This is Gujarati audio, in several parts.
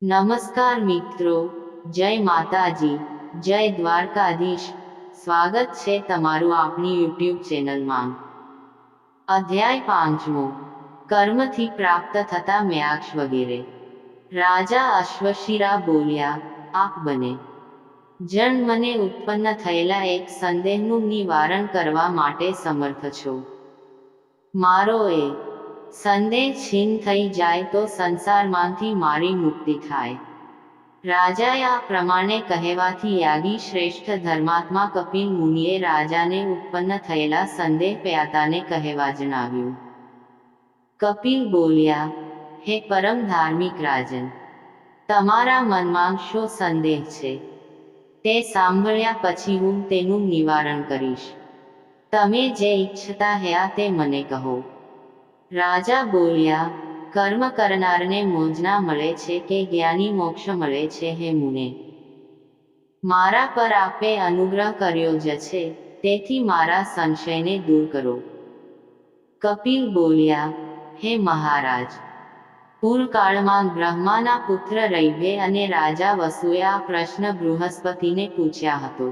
નમસ્કાર મિત્રો, જય માતાજી, જય દ્વારકાધીશ. સ્વાગત છે તમારું આપણી યુટ્યુબ ચેનલમાં. અધ્યાય 5મો, કર્મથી પ્રાપ્ત થતા મોક્ષ વગેરે. રાજા અશ્વશિરા બોલ્યા, આપ બને જણ મને ઉત્પન્ન થયેલા એક સંદેહનું નિવારણ કરવા માટે સમર્થ છો. મારો એ સંદેહ છીન થઈ જાય તો સંસારમાંથી મારી મુક્તિ થાય. રાજાએ આ પ્રમાણે કહેવાથી યાગી શ્રેષ્ઠ ધર્માત્મા કપિલ મુનિએ રાજાને ઉત્પન્ન થયેલા સંદેહ પ્યાતાને કહેવા જણાવ્યું. કપિલ બોલ્યા, હે પરમ ધાર્મિક રાજન, તમારા મનમાં શો સંદેહ છે તે સાંભળ્યા પછી હું તેનું નિવારણ કરીશ. તમે જે ઈચ્છતા હ્યા તે મને કહો. રાજા બોલ્યા, કર્મ કરનારને મોજના મળે છે કે જ્ઞાની મોક્ષ મળે છે હે મુને? મારા પર આપે અનુગ્રહ કર્યો જ છે, તેથી મારા સંશયને દૂર કરો. કપિલ બોલ્યા, હે મહારાજ, પૂર્વકાળમાં બ્રહ્માના પુત્ર રૈવ્ય અને રાજા વસુએ આ પ્રશ્ન બૃહસ્પતિને પૂછ્યા હતો.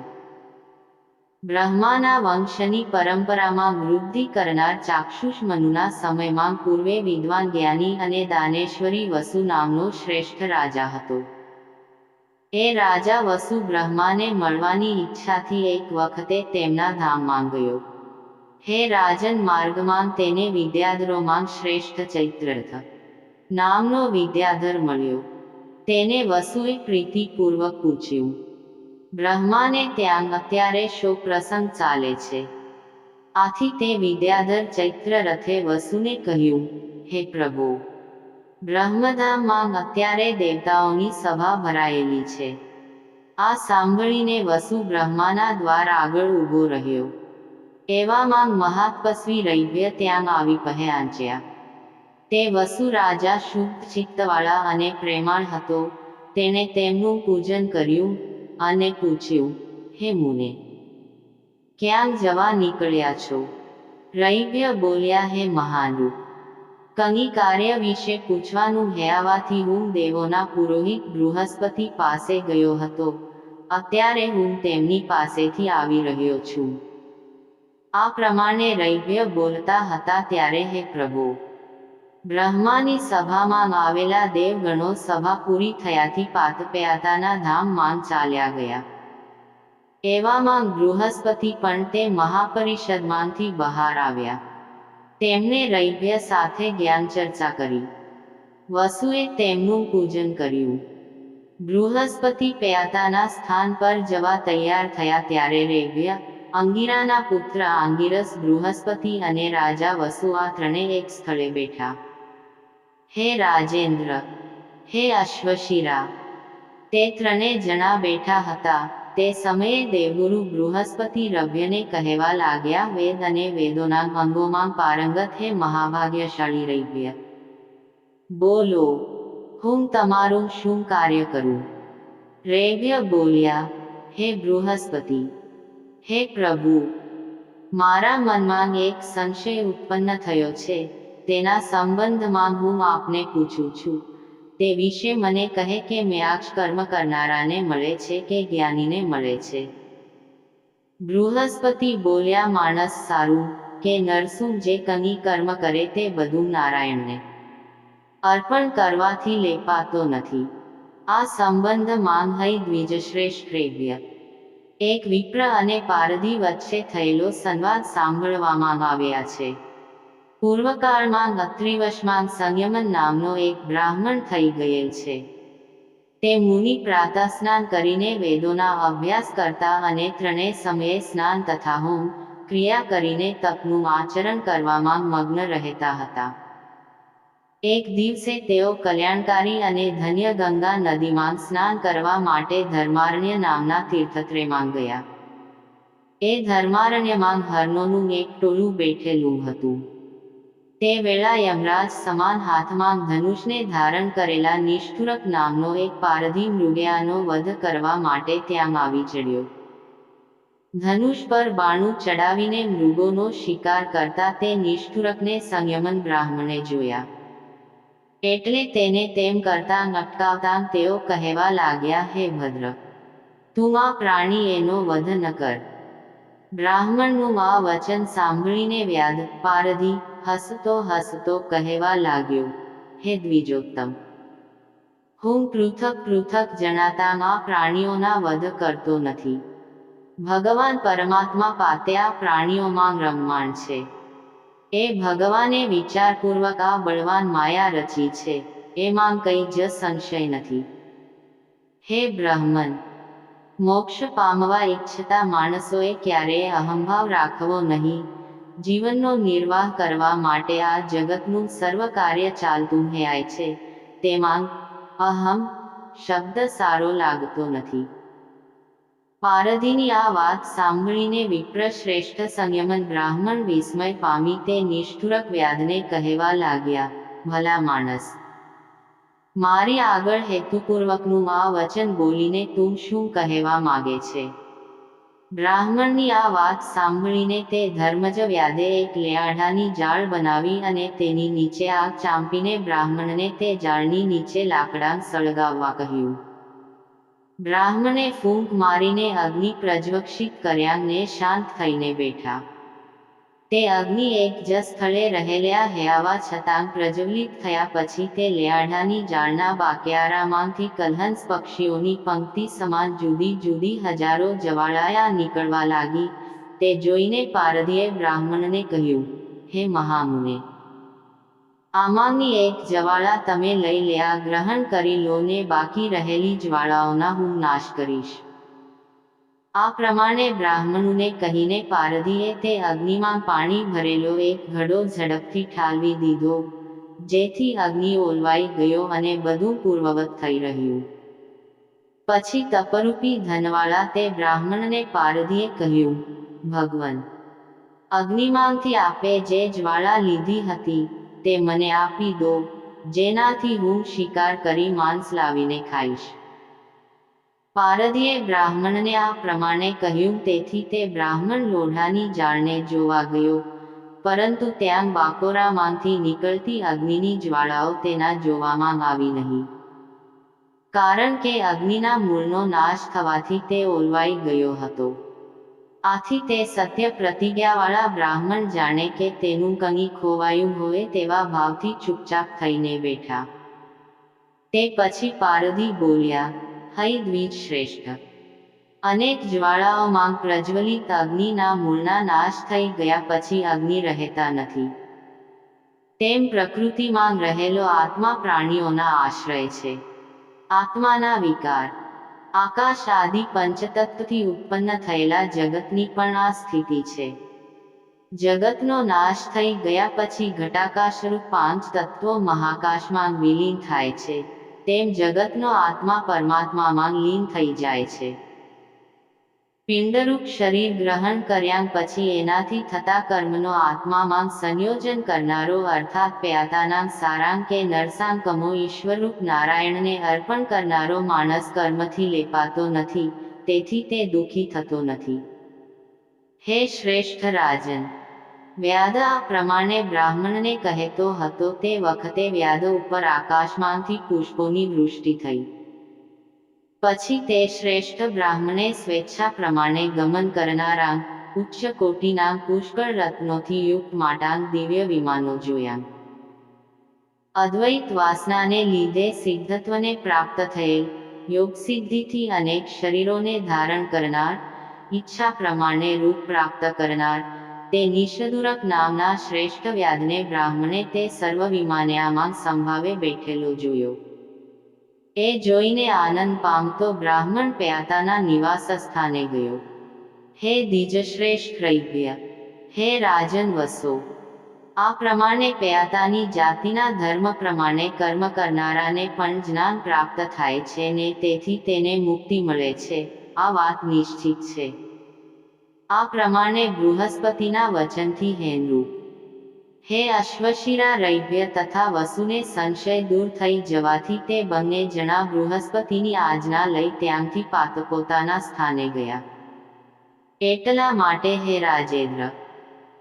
બ્રહ્માના વંશની પરંપરામાં વૃદ્ધિ કરનાર ચાક્ષુષ મનુના સમયમાં પૂર્વે વિદ્વાન જ્ઞાની અને દાનેશ્વરી વસુ નામનો શ્રેષ્ઠ રાજા હતો. એ રાજા વસુ બ્રહ્માને મળવાની ઈચ્છાથી એક વખતે તેમના ધામમાં ગયો. હે રાજન, માર્ગમાં તેને વિદ્યાધરોમાં શ્રેષ્ઠ ચૈત્રરથ નામનો વિદ્યાધર મળ્યો. તેને વસુએ પ્રીતિપૂર્વક પૂછ્યું, બ્રહ્માને ત્યાં અત્યારે શો પ્રસંગ ચાલે છે? આથી તે વિદ્યાધર ચૈત્રરથે વસુને કહ્યું, હે પ્રભુ, બ્રહ્મધામમાં અત્યારે દેવતાઓની સભા ભરાયેલી છે. આ સાંભળીને વસુ બ્રહ્માના દ્વાર આગળ ઊભો રહ્યો. એવામાં મહાતપસ્વી રૈવ્ય ત્યાં આવી પહોંચ્યા. તે વસુ રાજા શુદ્ધ ચિત્તવાળા અને પ્રેમાળ હતો. તેણે તેમનું પૂજન કર્યું અને પૂછ્યું, હે મુને, ક્યાં જવા નીકળ્યા છો? રૈવ્ય બોલ્યા, હે મહાનૃપ, કંઈ કાર્ય વિશે પૂછવાનું હોવાથી હું દેવોના પુરોહિત બૃહસ્પતિ પાસે ગયો હતો. અત્યારે હું તેમની પાસેથી આવી રહ્યો છું. આ પ્રમાણે રૈવ્ય બોલતા હતા ત્યારે હે પ્રભુ, બ્રહ્માની સભામાં આવેલા દેવગણો સભા પૂરી થયાથી પાતપ્યાતાના ધામમાં ચાલ્યા ગયા. એવામાં બૃહસ્પતિ પણ તે મહાપરિષદમાંથી બહાર આવ્યા. તેમણે રૈવ્ય સાથે જ્ઞાન ચર્ચા કરી. વસુએ તેમનું પૂજન કર્યું. બૃહસ્પતિ પ્યાતાના સ્થાન પર જવા તૈયાર થયા ત્યારે રૈવ્ય, અંગિરાના પુત્ર આંગિરસ, બૃહસ્પતિ અને રાજા વસુ આ ત્રણે એક સ્થળે બેઠા. હે રાજેન્દ્ર, હે અશ્વશિરા, તે ત્રણે જણા બેઠા હતા. તે સમયે દેવગુરુ બૃહસ્પતિ રૈવ્યને કહેવા લાગ્યા, વેદ અને વેદોના અંગોમાં પારંગત હે મહાભાગ્યશાળી રૈવ્ય, બોલો, હું તમારું શું કાર્ય કરું? રૈવ્ય બોલ્યા, હે બૃહસ્પતિ, હે પ્રભુ, મારા મનમાં એક સંશય ઉત્પન્ન થયો છે. તેના સંબંધમાં હું આપને પૂછું છું. તે વિશે મને કહે કે મોક્ષ કર્મ કરનારાને મળે છે કે જ્ઞાનીને મળે છે? બૃહસ્પતિ બોલ્યા, માણસ સારું કે નરસું જે કંઈ કર્મ કરે તે બધું નારાયણને અર્પણ કરવાથી લેપાતો નથી. આ સંબંધમાં હૈ દ્વિજશ્રેષ્ઠ રૈવ્ય, એક વિપ્ર અને પારધી વચ્ચે થયેલો સંવાદ સાંભળવામાં આવ્યા છે. પૂર્વકાળમાં અત્રિવશમાં સંયમન નામનો એક બ્રાહ્મણ થઈ ગયેલ છે. તે મુનિ પ્રાતઃ સ્નાન કરીને વેદોના અભ્યાસ કરતા અને ત્રણેય સમયે સ્નાન તથા હોમ ક્રિયા કરીને તપનું આચરણ કરવામાં મગ્ન રહેતા હતા. એક દિવસે તેઓ કલ્યાણકારી અને ધન્ય ગંગા નદીમાં સ્નાન કરવા માટે ધર્મારણ્ય નામના તીર્થક્ષેત્રમાં ગયા. એ ધર્મારણ્યમાં હરણોનું એક ટોળું બેઠેલું હતું. તે વેળા યમરાજ સમાન હાથમાં ધનુષને ધારણ કરેલા નિષ્ઠુરક નામનો એક પારધી મૃગયાનો વધ કરવા માટે ત્યાં આવી ચડ્યો. ધનુષ પર બાણું ચડાવીને મૃગોનો શિકાર કરતા તે નિષ્ઠુરકને સંયમન બ્રાહ્મણે જોયા. એટલે તેને તેમ કરતાં અટકાવતાં તેઓ કહેવા લાગ્યા, હે ભદ્ર, તું આ પ્રાણી એનો વધ ન કર. બ્રાહ્મણનું આ વચન સાંભળીને વ્યાધ પારધી હસતો હસતો કહેવા લાગ્યો, હે દ્વિજોત્તમ, હું પૃથક પૃથક જણાતાં આ પ્રાણીઓના વધ કરતો નથી. ભગવાન પરમાત્મા પાતે આ પ્રાણીઓમાં રમમાણ છે. એ ભગવાને વિચારપૂર્વક આ બળવાન માયા રચી છે, એમાં કંઈ જ સંશય નથી. હે બ્રાહ્મણ, મોક્ષ પામવા ઈચ્છતા માણસોએ ક્યારેય અહંભાવ રાખવો નહીં. જીવનનો નિર્વાહ કરવા માટે આ જગતનું સર્વ કાર્ય ચાલતું હોય છે, તેમાં અહમ શબ્દ સારો લાગતો નથી. પારધીની આ વાત સાંભળીને વિપ્ર શ્રેષ્ઠ સંયમન બ્રાહ્મણ વિસ્મય પામી તે નિષ્ઠુરક વ્યાધને કહેવા લાગ્યા, ભલા માણસ, મારી આગળ હેતુપૂર્વકનું આ વચન બોલીને તું શું કહેવા માગે છે? બ્રાહ્મણની આ વાત સાંભળીને તે ધર્મજ વ્યાધે એક લેઆઢાની જાળ બનાવી અને તેની નીચે આગ ચાંપીને બ્રાહ્મણને તે જાળની નીચે લાકડાં સળગાવવા કહ્યું. બ્રાહ્મણે ફૂંક મારીને અગ્નિ પ્રજ્વક્ષિત કર્યાં ને શાંત થઈને બેઠા. તે અગ્નિ એક જ સ્થળે રહેલા હયાવા છતાં પ્રજ્વલિત થયા પછી તે લેઆઢાની જાળના બાકિયારામાંથી કલહંસ પક્ષીઓની પંક્તિ સમાન જુદી જુદી હજારો જ્વાળાયા નીકળવા લાગી. તે જોઈને પારધીએ બ્રાહ્મણને કહ્યું, હે મહામુને, આમાંની એક જ્વાળા તમે લઈ લ્યા ગ્રહણ કરી લો ને બાકી રહેલી જ્વાળાઓના હું નાશ કરીશ. આ પ્રમાણે બ્રાહ્મણુને કહીને પારધીએ તે અગ્નિમાં પાણી ભરેલો એક ઘડો ઝડપથી ઠાલવી દીધો, જેથી અગ્નિ ઓલવાઈ ગયો અને બધું પૂર્વવત થઈ રહ્યું. પછી તપરૂપી ધનવાળા તે બ્રાહ્મણને પારધીએ કહ્યું, ભગવન, અગ્નિમાંથી આપે જે જ્વાળા લીધી હતી તે મને આપી દો, જેનાથી હું શિકાર કરી માંસ લાવીને ખાઈશ. પારધીએ બ્રાહ્મણને આ પ્રમાણે કહ્યું. તેથી તે બ્રાહ્મણ લોઢાની જાળને જોવા ગયો, પરંતુ ત્યાં બાકોરામાંથી નીકળતી અગ્નિની જ્વાળાઓ તેના જોવામાં આવી નહીં, કારણ કે અગ્નિના મૂળનો નાશ થવાથી તે ઓલવાઈ ગયો હતો. આથી તે સત્ય પ્રતિજ્ઞાવાળા બ્રાહ્મણ જાણે કે તેનું કંઈ ખોવાયું હોય તેવા ભાવથી ચૂપચાપ થઈને બેઠા. તે પછી પારધી બોલ્યા, હૈ દ્વિજ શ્રેષ્ઠ, અનેક જ્વાળાઓમાં પ્રજ્વલિત અગ્નિના મૂળના નાશ થઈ ગયા પછી અગ્નિ રહેતા નથી. તેમ પ્રકૃતિમાં રહેલો આત્મા પ્રાણીઓના આશ્રય છે. આત્માના વિકાર, આકાશ આદિ પંચતત્વથી ઉત્પન્ન થયેલા જગતની પણ આ સ્થિતિ છે. જગતનો નાશ થઈ ગયા પછી ઘટાકાશરૂપ પાંચ તત્વો મહાકાશમાં વિલીન થાય છે, તેમ જગતનો આત્મા પરમાત્મામાં લીન થઈ જાય છે. પિંડરૂપ શરીર ગ્રહણ કર્યા પછી એનાથી થતા કર્મનો આત્મામાં સંયોજન કરનારો અર્થાત પ્યાતાના સારાંગ કે નરસાંકમો ઈશ્વરરૂપ નારાયણને અર્પણ કરનારો માણસ કર્મથી લેપાતો નથી, તેથી તે દુઃખી થતો નથી. હે શ્રેષ્ઠ રાજન, વ્યાધ આ પ્રમાણે બ્રાહ્મણને કહેતો હતો તે વખતે વ્યાધ ઉપર આકાશમાંથી પુષ્પોની વૃષ્ટિ થઈ. પછી તે શ્રેષ્ઠ બ્રાહ્મણે સ્વેચ્છા પ્રમાણે ગમન કરનારા ઉચ્ચ કોટીના પુષ્કળ રત્નોથી યુક્ત માટાંગ દિવ્ય વિમાનો જોયા. અદ્વૈત વાસનાને લીધે સિદ્ધત્વને પ્રાપ્ત થયેલ, યોગસિદ્ધિથી અનેક શરીરોને ધારણ કરનાર, ઈચ્છા પ્રમાણે રૂપ પ્રાપ્ત કરનાર તે નિષદુરક નામના શ્રેષ્ઠ વ્યાધને બ્રાહ્મણે તે સર્વ વિમાન્યામાં સંભાવે બેઠેલો જોયો. એ જોઈને આનંદ પામતો બ્રાહ્મણ પ્યાતાના નિવાસ સ્થાને ગયો. હે દ્વિજશ્રેષ્ઠ રૈભ્ય, હે રાજન વસો, આ પ્રમાણે પ્યાતાની જાતિના ધર્મ પ્રમાણે કર્મ કરનારાને પણ જ્ઞાન પ્રાપ્ત થાય છે ને તેથી તેને મુક્તિ મળે છે, આ વાત નિશ્ચિત છે. આ પ્રમાણે બૃહસ્પતિના વચનથી હેનરૂપ હે અશ્વશિરા રૈભ્ય તથા વસુને સંશય દૂર થઈ જવાથી તે બંને જણા બૃહસ્પતિની આજ્ઞા લઈ ત્યાંથી પોતાના સ્થાને ગયા. એટલા માટે હે રાજેન્દ્ર,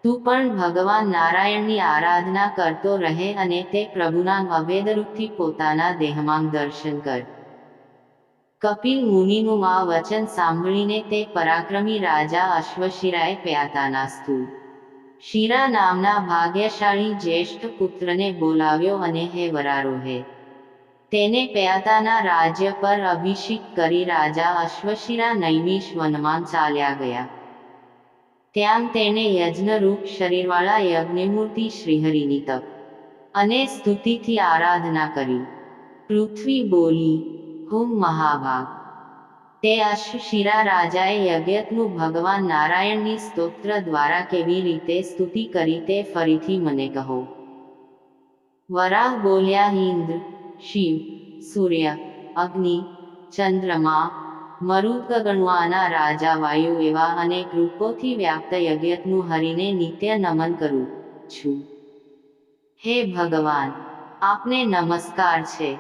તું પણ ભગવાન નારાયણની આરાધના કરતો રહે અને તે પ્રભુના અભેદ રૂપથી પોતાના દેહમાં દર્શન કર. કપિલ મુનિનું આ વચન સાંભળીને તે પરાક્રમી રાજા અશ્વશિરાએ પ્યાતાનાસ્તુ શિરા નામના ભાગ્યશાળી જ્યેષ્ઠ પુત્રને બોલાવ્યો અને હે વરારોહે તેને પ્યાતાના રાજ્ય પર અભિષેક કરી રાજા અશ્વશિરા નૈમિષ વનમાં ચાલ્યા ગયા. ત્યાં તેણે યજ્ઞરૂપ શરીરવાળા યજ્ઞમૂર્તિ શ્રીહરિની તપ અને સ્તુતિથી આરાધના કરી. પૃથ્વી બોલી, હુમ મહાભાગ. તે અશ્વશિરા રાજાએ યજ્ઞનું ભગવાન નારાયણની સ્તોત્ર દ્વારા કેવી રીતે સ્તુતિ કરી તે ફરીથી મને કહો. વરાહ બોલ્યા, ઇન્દ્ર, શિવ, સૂર્ય, અગ્નિ, ચંદ્રમા, મરુદ્ગણવાના રાજા વાયુ એવા અનેક રૂપોથી વ્યાપ્ત યજ્ઞનું હરિને નિત્ય નમન કરું છું. હે ભગવાન, આપને નમસ્કાર છે.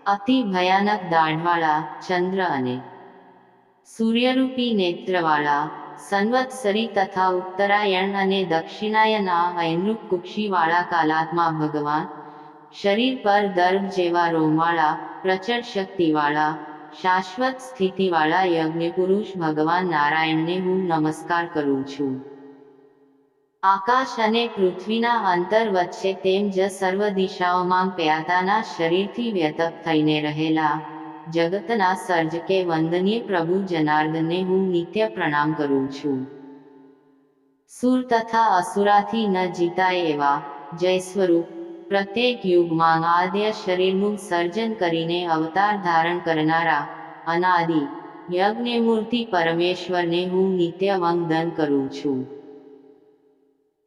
અતિ ભયાનક દાઢવાળા, ચંદ્ર અને સૂર્યરૂપી નેત્રવાળા, સંવત્સરી તથા ઉત્તરાયણ અને દક્ષિણાયન આ અયનરૂપ કુક્ષીવાળા કાલાત્મા ભગવાન, શરીર પર દર્ભ જેવા રોમવાળા, પ્રચંડ શક્તિવાળા, શાશ્વત સ્થિતિવાળા યજ્ઞપુરુષ ભગવાન નારાયણને હું નમસ્કાર કરું છું. આકાશ અને પૃથ્વીના અંતર વચ્ચે તેમ જ સર્વ દિશાઓમાં પ્યાતાના શરીરથી વ્યતપ થઈને રહેલા જગતના સર્જકે વંદનીય પ્રભુ જનાર્દનને હું નિત્ય પ્રણામ કરું છું. સુર તથા અસુરાથી ન જીતાય એવા જય સ્વરૂપ, પ્રત્યેક યુગમાં આદ્ય શરીરનું સર્જન કરીને અવતાર ધારણ કરનારા અનાદિ યજ્ઞમૂર્તિ પરમેશ્વરને હું નિત્ય વંદન કરું છું.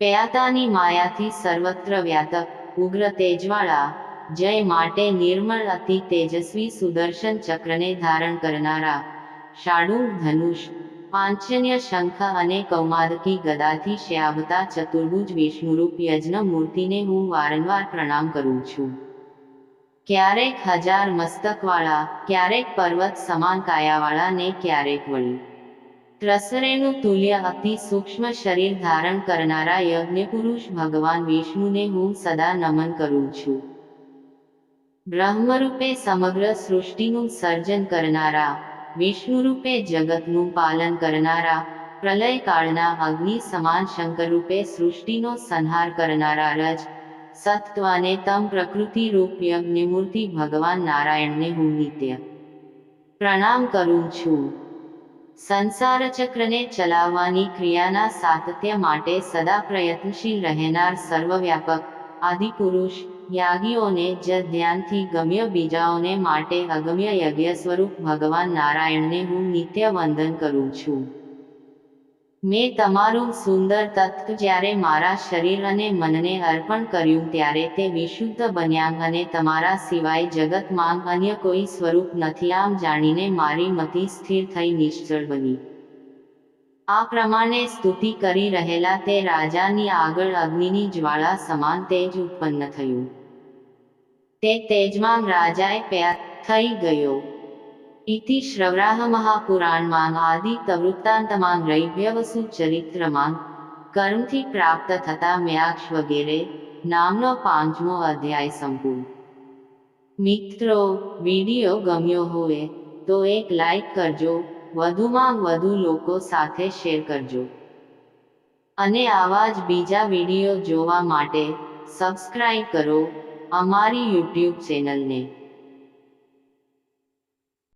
પ્યાતાની માયાથી સર્વત્ર વ્યાપક, ઉગ્ર તેજવાળા, જય માટે નિર્મળ અતિ તેજસ્વી સુદર્શન ચક્રને ધારણ કરનારા, શાર્દૂલ ધનુષ, પાંચજન્ય શંખ અને કૌમાદકી ગદાથી શ્યાભતા ચતુર્ભુજ વિષ્ણુરૂપ યજ્ઞ મૂર્તિને હું વારંવાર પ્રણામ કરું છું. ક્યારેક 1000 મસ્તકવાળા, ક્યારેક પર્વત સમાન કાયાવાળા ને ક્યારેક વળી ત્રસરેણુ તુલ્ય અતિ સૂક્ષ્મ શરીર ધારણ કરનારા યજ્ઞપુરુષ ભગવાન વિષ્ણુને હું સદા નમન કરું છું. બ્રહ્મરૂપે સમગ્ર સૃષ્ટિનું સર્જન કરનારા, વિષ્ણુરૂપે જગતનું પાલન કરનારા, પ્રલયકાળના અગ્નિ સમાન શંકરરૂપે સૃષ્ટિનો સંહાર કરનારા રજ, સત્વ અને તમ પ્રકૃતિરૂપ યજ્ઞમૂર્તિ ભગવાન નારાયણને હું નિત્ય પ્રણામ કરું છું. સંસાર ચક્રને ચલાવવાની ક્રિયાના સાતત્ય માટે સદા પ્રયત્નશીલ રહેનાર સર્વવ્યાપક આદિપુરુષ યાગીઓને જ ધ્યાનથી ગમ્ય બીજાઓને માટે અગમ્ય યજ્ઞ સ્વરૂપ ભગવાન નારાયણને હું નિત્ય વંદન કરું છું. મેં તમારું સુંદર તત્વ જ્યારે મારા શરીર અને મનને અર્પણ કર્યું ત્યારે તે વિશુદ્ધ બન્યા અને તમારા સિવાય જગતમાં અન્ય કોઈ સ્વરૂપ નથી આમ જાણીને મારી મતિ સ્થિર થઈ નિશ્ચળ બની. આ પ્રમાણે સ્તુતિ કરી રહેલા તે રાજાની આગળ અગ્નિની જ્વાળા સમાન તેજ ઉત્પન્ન થયું. તે તેજમાં રાજાએ પ્યાત થઈ ગયો. ઇતિ શ્રવરાહ મહાપુરાણમાં આદિતવૃત્તાંતમાં રૈભ્યવસુ ચરિત્રમાં કર્મથી પ્રાપ્ત થતા મોક્ષ વગેરે નામનો 5મો અધ્યાય સંપૂર્ણ. મિત્રો, વિડીયો ગમ્યો હોય તો એક લાઈક કરજો, વધુમાં વધુ લોકો સાથે શેર કરજો અને આવા જ બીજા વિડીયો જોવા માટે સબસ્ક્રાઇબ કરો અમારી યુટ્યુબ ચેનલને.